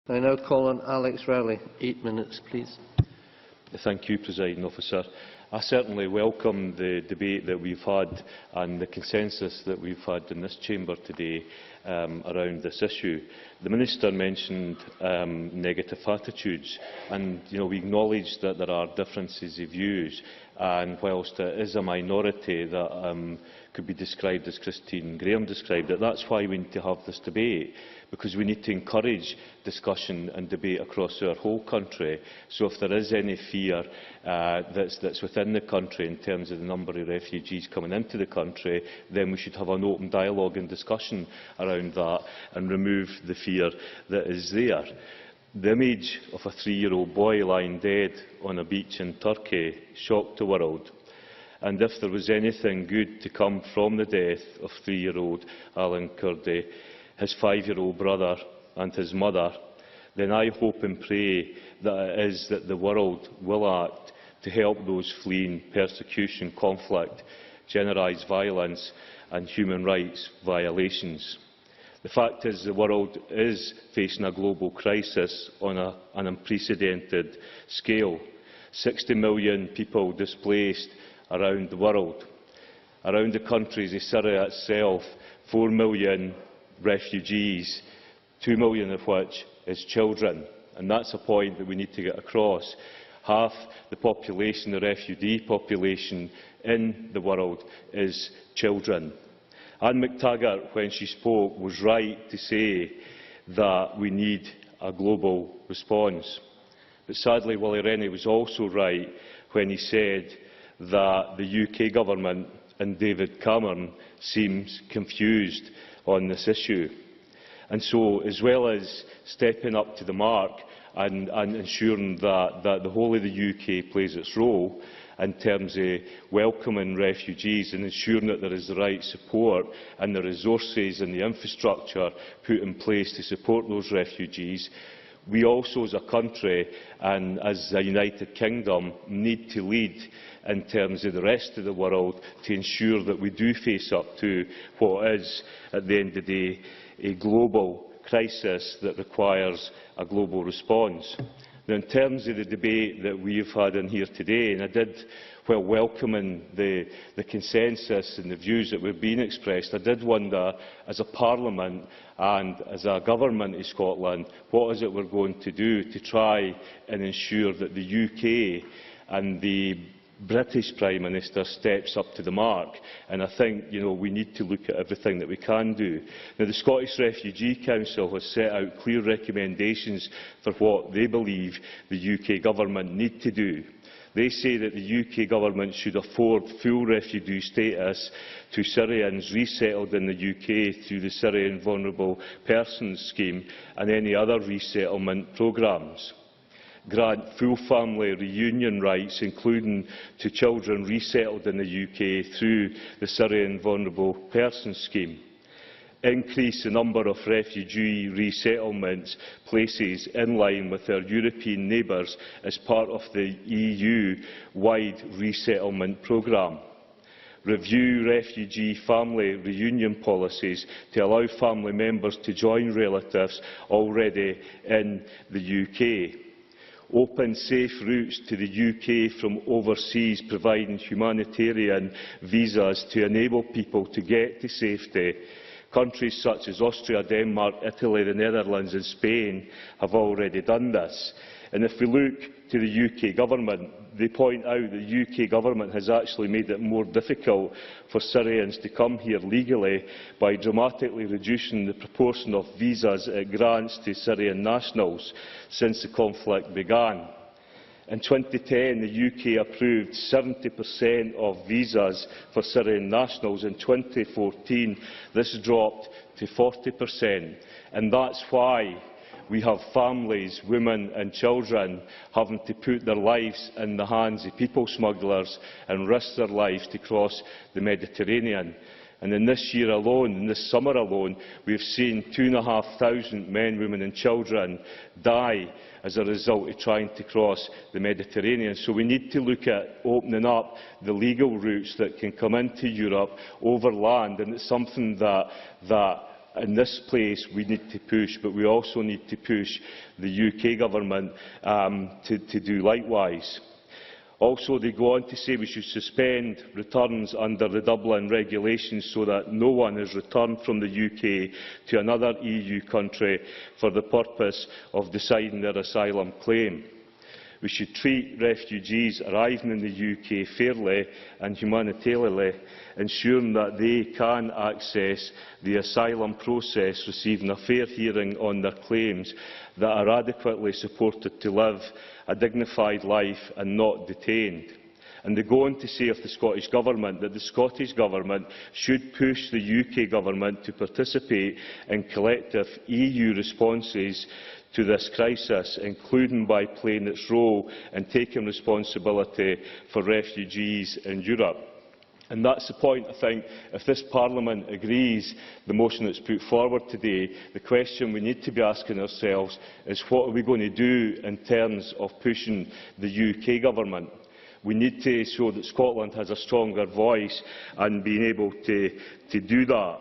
I now call on Alex Rowley. 8 minutes, please. Thank you, Presiding Officer. I certainly welcome the debate that we've had and the consensus that we've had in this chamber today around this issue. The Minister mentioned negative attitudes, and we acknowledge that there are differences of views, and whilst it is a minority that could be described as Christine Graham described it, that's why we need to have this debate, because we need to encourage discussion and debate across our whole country. So if there is any fear that's within the country in terms of the number of refugees coming into the country, then we should have an open dialogue and discussion around that and remove the fear that is there. The image of a 3-year-old boy lying dead on a beach in Turkey shocked the world. And if there was anything good to come from the death of 3-year-old Alan Kurdi, his 5-year-old brother and his mother, then I hope and pray that it is that the world will act to help those fleeing persecution, conflict, generalised violence and human rights violations. The fact is the world is facing a global crisis on an unprecedented scale. 60 million people displaced around the world. Around the countries of Syria itself, 4 million refugees, 2 million of which is children. And that's a point that we need to get across. Half the population, the refugee population in the world, is children. Anne McTaggart, when she spoke, was right to say that we need a global response. But sadly, Willie Rennie was also right when he said that the UK Government and David Cameron seems confused on this issue. And so, as well as stepping up to the mark and ensuring that the whole of the UK plays its role in terms of welcoming refugees and ensuring that there is the right support and the resources and the infrastructure put in place to support those refugees, we also as a country and as a United Kingdom need to lead in terms of the rest of the world to ensure that we do face up to what is, at the end of the day, a global crisis that requires a global response. Now, in terms of the debate that we have had in here today, and I did, while welcoming the consensus and the views that were being expressed, I did wonder, as a Parliament and as a government in Scotland, what is it we're going to do to try and ensure that the UK and the British Prime Minister steps up to the mark. And I think we need to look at everything that we can do. Now, the Scottish Refugee Council has set out clear recommendations for what they believe the UK Government need to do. They say that the UK Government should afford full refugee status to Syrians resettled in the UK through the Syrian Vulnerable Persons Scheme and any other resettlement programmes. Grant full family reunion rights, including to children resettled in the UK through the Syrian Vulnerable Persons Scheme. Increase the number of refugee resettlement places in line with our European neighbours as part of the EU-wide resettlement programme. Review refugee family reunion policies to allow family members to join relatives already in the UK. Open safe routes to the UK from overseas, providing humanitarian visas to enable people to get to safety. Countries such as Austria, Denmark, Italy, the Netherlands and Spain have already done this. And if we look to the UK Government, they point out that the UK Government has actually made it more difficult for Syrians to come here legally by dramatically reducing the proportion of visas it grants to Syrian nationals since the conflict began. In 2010, the UK approved 70% of visas for Syrian nationals. In 2014, this dropped to 40%. And that's why we have families, women and children having to put their lives in the hands of people smugglers and risk their lives to cross the Mediterranean. And in this year alone, in this summer alone, we have seen 2,500 men, women and children die as a result of trying to cross the Mediterranean. So we need to look at opening up the legal routes that can come into Europe over land, and it's something that in this place we need to push, but we also need to push the UK Government to do likewise. Also, they go on to say we should suspend returns under the Dublin regulations so that no one is returned from the UK to another EU country for the purpose of deciding their asylum claim. We should treat refugees arriving in the UK fairly and humanitarily, ensuring that they can access the asylum process, receiving a fair hearing on their claims that are adequately supported to live a dignified life and not detained. And they go on to say of the Scottish Government that the Scottish Government should push the UK Government to participate in collective EU responses to this crisis, including by playing its role in taking responsibility for refugees in Europe. And that's the point, I think, if this Parliament agrees the motion that's put forward today, the question we need to be asking ourselves is what are we going to do in terms of pushing the UK Government? We need to show that Scotland has a stronger voice and being able to do that.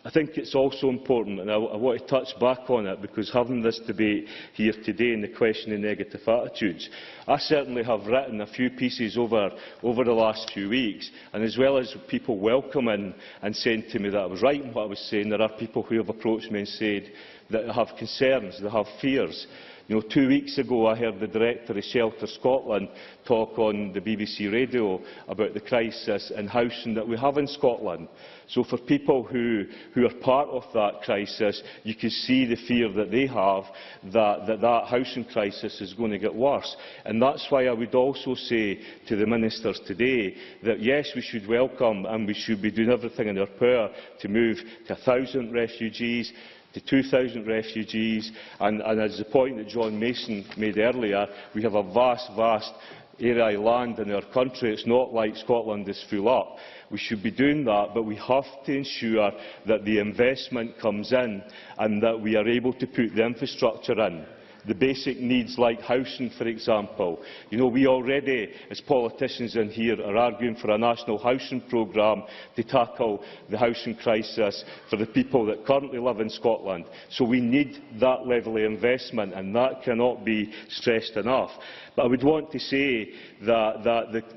I think it's also important, and I want to touch back on it, because having this debate here today and the question of negative attitudes, I certainly have written a few pieces over the last few weeks, and as well as people welcoming and saying to me that I was right in what I was saying, there are people who have approached me and said that they have concerns, they have fears. 2 weeks ago I heard the Director of Shelter Scotland talk on the BBC radio about the crisis in housing that we have in Scotland. So for people who are part of that crisis, you can see the fear that they have that housing crisis is going to get worse. And that's why I would also say to the Ministers today that yes, we should welcome and we should be doing everything in our power to move to 1,000 refugees, to 2,000 refugees, and as the point that John Mason made earlier, we have a vast area of land in our country. It's not like Scotland is full up. We should be doing that, but we have to ensure that the investment comes in and that we are able to put the infrastructure in. The basic needs like housing, for example. We already, as politicians in here, are arguing for a national housing programme to tackle the housing crisis for the people that currently live in Scotland. So we need that level of investment, and that cannot be stressed enough. But I would want to say that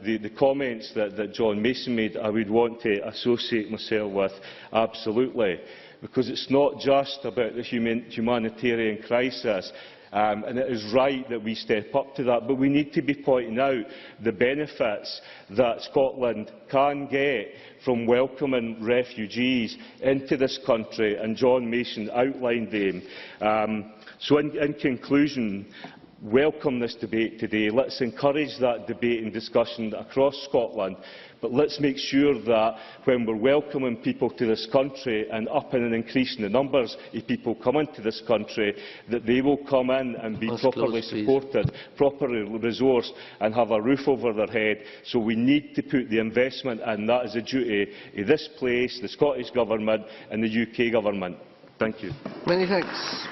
the comments that John Mason made, I would want to associate myself with absolutely. Because it's not just about the humanitarian crisis. And it is right that we step up to that, but we need to be pointing out the benefits that Scotland can get from welcoming refugees into this country, and John Mason outlined them. So in conclusion, welcome this debate today. Let's encourage that debate and discussion across Scotland, but let's make sure that when we're welcoming people to this country and upping and increasing the numbers of people coming to this country, that they will come in and be properly supported, properly resourced and have a roof over their head. So we need to put the investment in. That is a duty of this place, the Scottish Government and the UK Government. Thank you. Many thanks.